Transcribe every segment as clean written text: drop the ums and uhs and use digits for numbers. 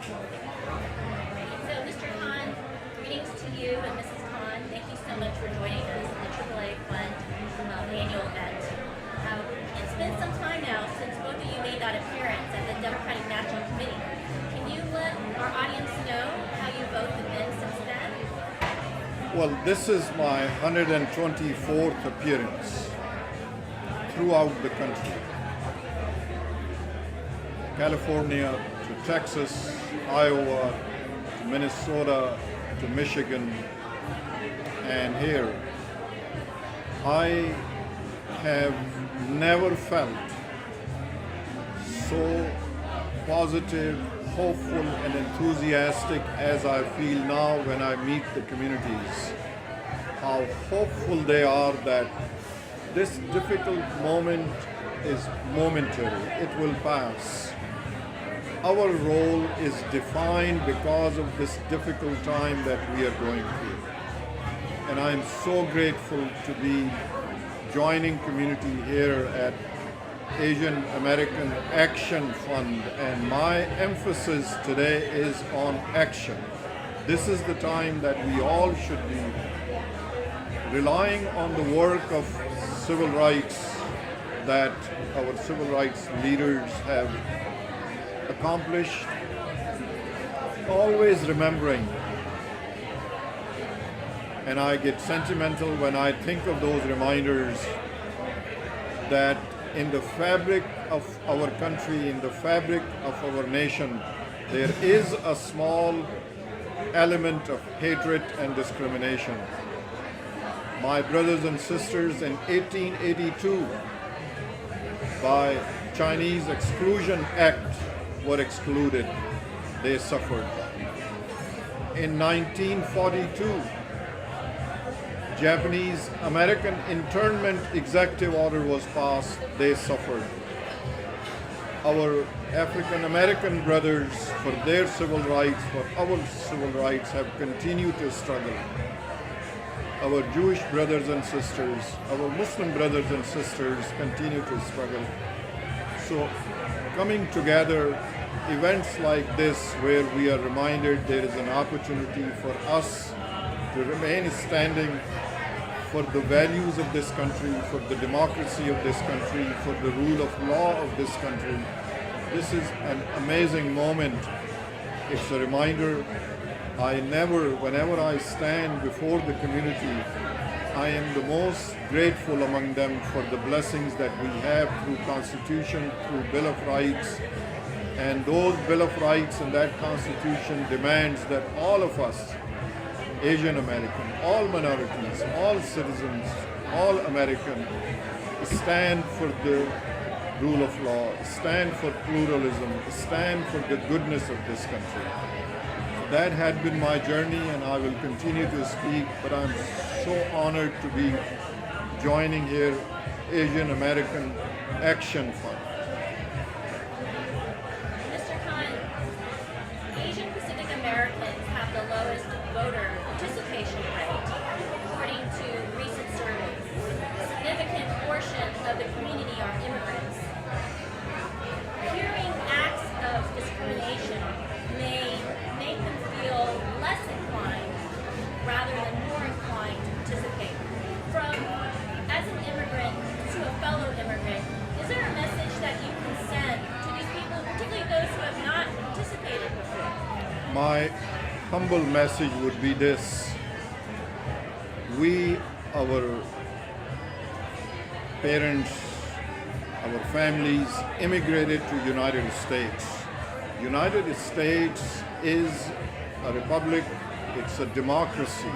So, Mr. Khan, greetings to you and Mrs. Khan. Thank you so much for joining us in the AAA-Fund annual event. It's been some time now since both of you made that appearance at the Democratic National Committee. Can you let our audience know how you both have been since then? Well, this is my 124th appearance throughout the country. California to Texas, Iowa, to Minnesota, to Michigan, and here. I have never felt so positive, hopeful, and enthusiastic as I feel now when I meet the communities. How hopeful they are that this difficult moment is momentary, it will pass. Our role is defined because of this difficult time that we are going through. And I'm so grateful to be joining community here at Asian American Action Fund, and my emphasis today is on action. This is the time that we all should be relying on the work of civil rights that our civil rights leaders have accomplished, always remembering. And I get sentimental when I think of those reminders that in the fabric of our country, in the fabric of our nation, there is a small element of hatred and discrimination. My brothers and sisters in 1882, by Chinese Exclusion Act, were excluded. They suffered. In 1942, Japanese American internment executive order was passed. They suffered. Our African American brothers, for their civil rights, for our civil rights, have continued to struggle. Our Jewish brothers and sisters, our Muslim brothers and sisters continue to struggle. So coming together, events like this where we are reminded there is an opportunity for us to remain standing for the values of this country, for the democracy of this country, for the rule of law of this country. This is an amazing moment. It's a reminder. Whenever I stand before the community, I am the most grateful among them for the blessings that we have through Constitution, through Bill of Rights. And those Bill of Rights and that Constitution demands that all of us, Asian American, all minorities, all citizens, all American, stand for the rule of law, stand for pluralism, stand for the goodness of this country. That had been my journey, and I will continue to speak, but I'm so honored to be joining here Asian American Action Fund. Mr. Khan, Asian Pacific Americans have the lowest voter participation rate, according to recent surveys. A significant portion of the community are immigrants. Hearing acts of discrimination may make them feel less inclined rather than more inclined to participate. As an immigrant to a fellow immigrant, is there a message that you can send to these people, particularly those who have not participated before? My humble message would be this. We, our parents, our families immigrated to United States. United States is a republic, it's a democracy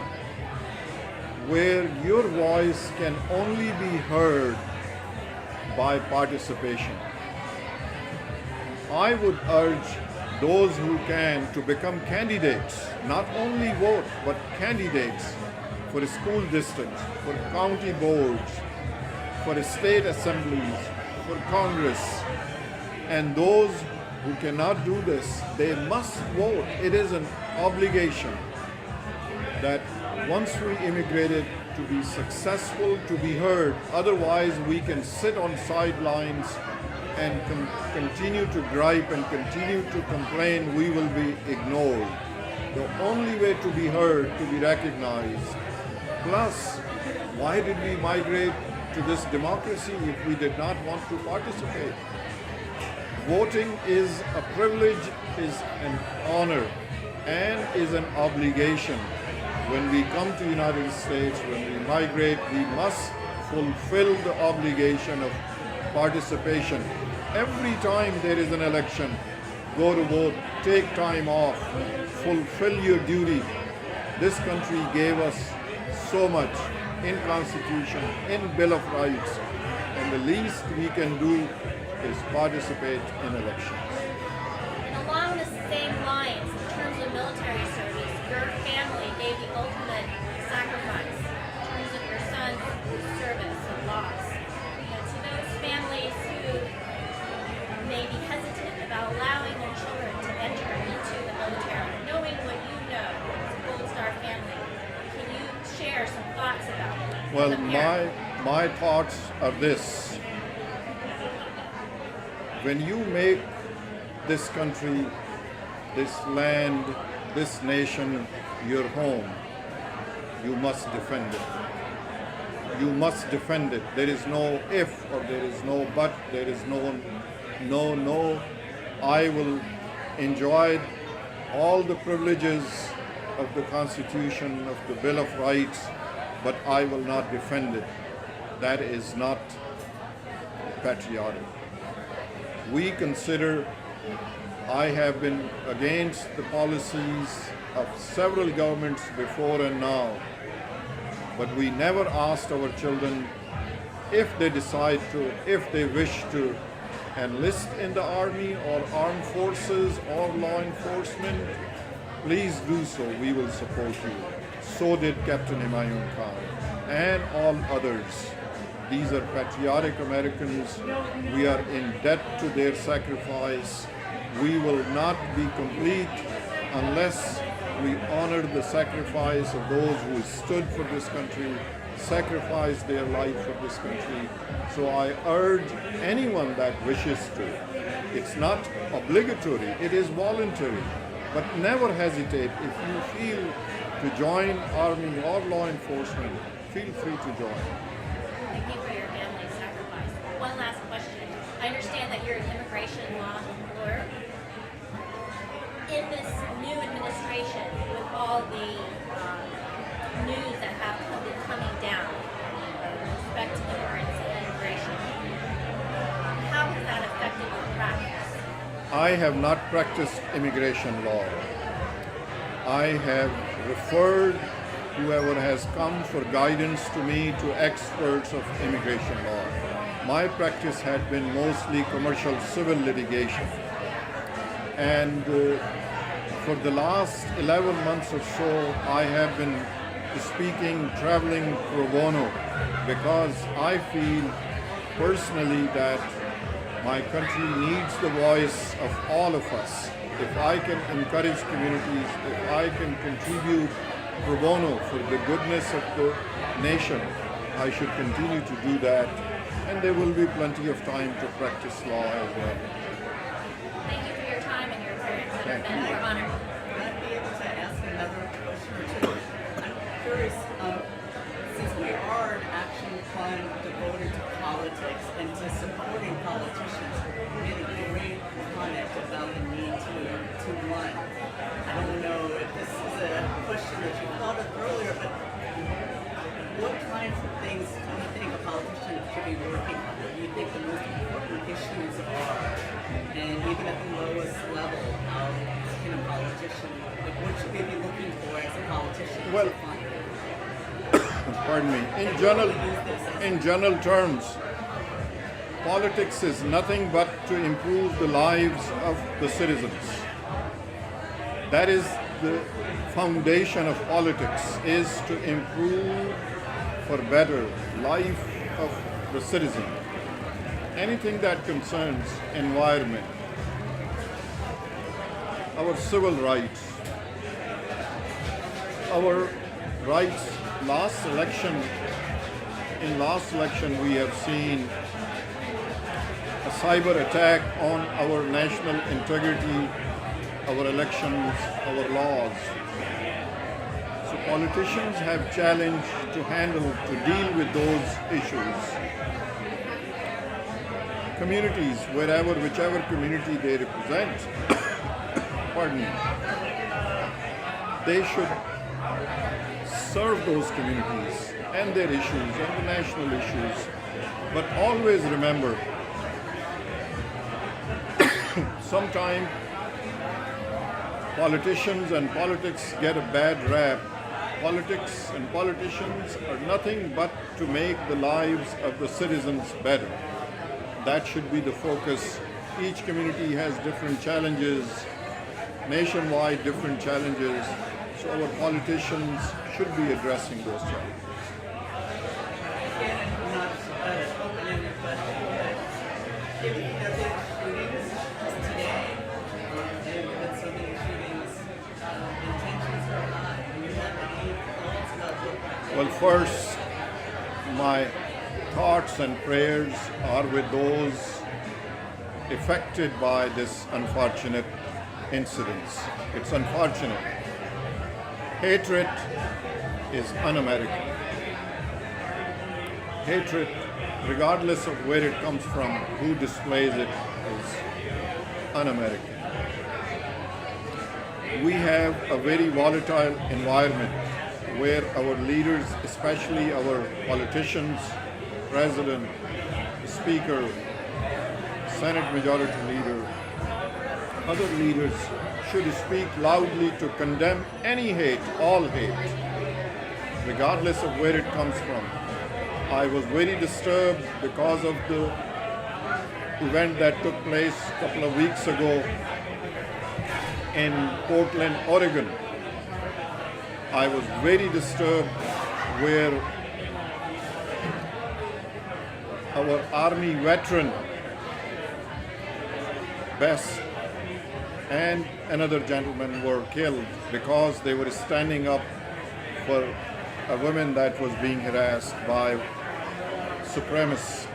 where your voice can only be heard by participation. I would urge those who can to become candidates, not only vote, but candidates for school districts, for county boards, for state assemblies, for Congress. And those who cannot do this, they must vote. It is an obligation that once we immigrated to be successful, to be heard. Otherwise, we can sit on sidelines and continue to gripe and continue to complain, we will be ignored. The only way to be heard, to be recognized. Plus, why did we migrate to this democracy if we did not want to participate? Voting is a privilege, is an honor, and is an obligation. When we come to the United States, when we migrate, we must fulfill the obligation of participation. Every time there is an election, go to vote, take time off, fulfill your duty. This country gave us so much in Constitution, in Bill of Rights, and the least we can do is participate in elections. Along the same lines, in terms of military service, your family gave the ultimate sacrifice in terms of your son's service and loss. To those families who may be hesitant about allowing their children to enter into the military, knowing what you know as a Gold Star family, can you share some thoughts about it? Well, my thoughts are this. When you make this country, this land, this nation your home, you must defend it. You must defend it. There is no if or there is no but, there is no. I will enjoy all the privileges of the Constitution, of the Bill of Rights, but I will not defend it. That is not patriotic. We consider, I have been against the policies of several governments before and now, but we never asked our children if they decide to, if they wish to enlist in the army or armed forces or law enforcement, please do so, we will support you. So did Captain Khan and all others. These are patriotic Americans. We are in debt to their sacrifice. We will not be complete unless we honor the sacrifice of those who stood for this country, sacrificed their life for this country. So I urge anyone that wishes to. It's not obligatory, it is voluntary, but never hesitate. If you feel to join Army or law enforcement, feel free to join. Thank you for your family's sacrifice. One last question. I understand that you're an immigration law lawyer. In this new administration, with all the news that have been coming down with respect to immigrants and immigration, how has that affected your practice? I have not practiced immigration law. I have referred whoever has come for guidance to me to experts of immigration law. My practice had been mostly commercial civil litigation. And for the last 11 months or so, I have been speaking, traveling pro bono, because I feel personally that my country needs the voice of all of us. If I can encourage communities, if I can contribute pro bono for the goodness of the nation, I should continue to do that, and there will be plenty of time to practice law as well. Thank you for your time and your experience. Thank you. We're honored. Would I be able to ask another question or two? I'm curious, since we are an action fund devoted to politics and to supporting politicians, we had a great comment about the need to run. I don't know if this is a question that you thought of earlier, but what kinds of things do you think a politician should be working on? What do you think the most important issues are? And even at the lowest level of being a politician, like what should we be looking for as a politician Well, to find? Pardon me. In general terms, politics is nothing but to improve the lives of the citizens. That is the foundation of politics, is to improve for better life of the citizen. Anything that concerns environment, our civil rights, our rights. In last election we have seen a cyber attack on our national integrity, our elections, our laws. So politicians have challenged to handle, to deal with those issues. Communities, wherever, whichever community they represent, pardon me, they should serve those communities and their issues and the national issues. But always remember, sometimes politicians and politics get a bad rap. Politics and politicians are nothing but to make the lives of the citizens better. That should be the focus. Each community has different challenges, nationwide different challenges, so our politicians should be addressing those challenges. Again, not open-ended question, but given there have been shootings today, and with so many shootings, intentions are high. Do you have any thoughts about what? Well, first, my thoughts and prayers are with those affected by this unfortunate incidents. It's unfortunate. Hatred is un-American. Hatred, regardless of where it comes from, who displays it, is un-American. We have a very volatile environment where our leaders, especially our politicians, President, Speaker, Senate Majority Leader, other leaders should speak loudly to condemn any hate, all hate, regardless of where it comes from. I was very disturbed because of the event that took place a couple of weeks ago in Portland, Oregon. I was very disturbed where our Army veteran, Bess, and another gentleman were killed because they were standing up for a woman that was being harassed by supremacists,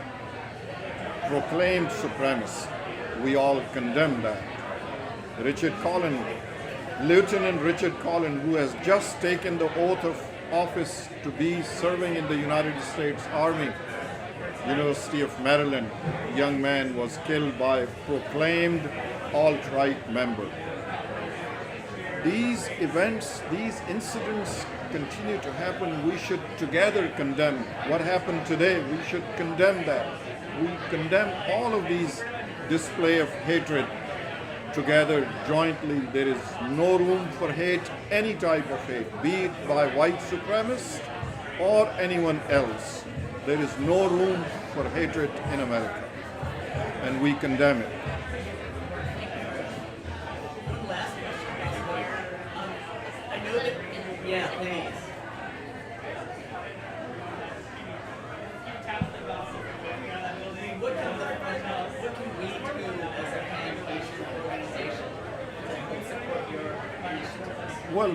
proclaimed supremacists. We all condemn that. Lieutenant Richard Collin, who has just taken the oath of office to be serving in the United States Army, University of Maryland, young man was killed by a proclaimed alt-right member. These events, these incidents continue to happen. We should together condemn what happened today. We should condemn that. We condemn all of these display of hatred together, jointly. There is no room for hate, any type of hate, be it by white supremacists or anyone else. There is no room for hatred in America, and we condemn it. One last question. I know that, yeah, please. What can we do as a pan-Asian organization to help support your initiatives? Well,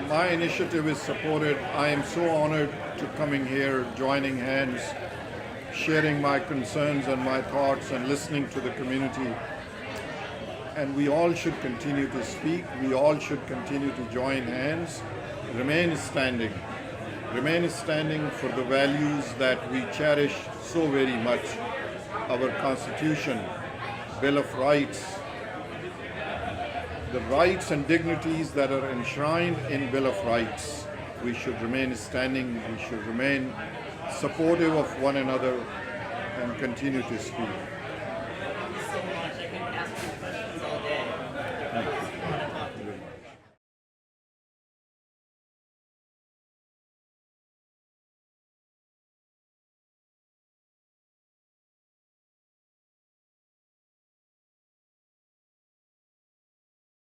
my initiative is supported. I am so honored to coming here, joining hands, sharing my concerns and my thoughts and listening to the community. And we all should continue to speak. We all should continue to join hands, remain standing for the values that we cherish so very much. Our Constitution, Bill of Rights, the rights and dignities that are enshrined in Bill of Rights. We should remain standing, we should remain supportive of one another and continue to speak.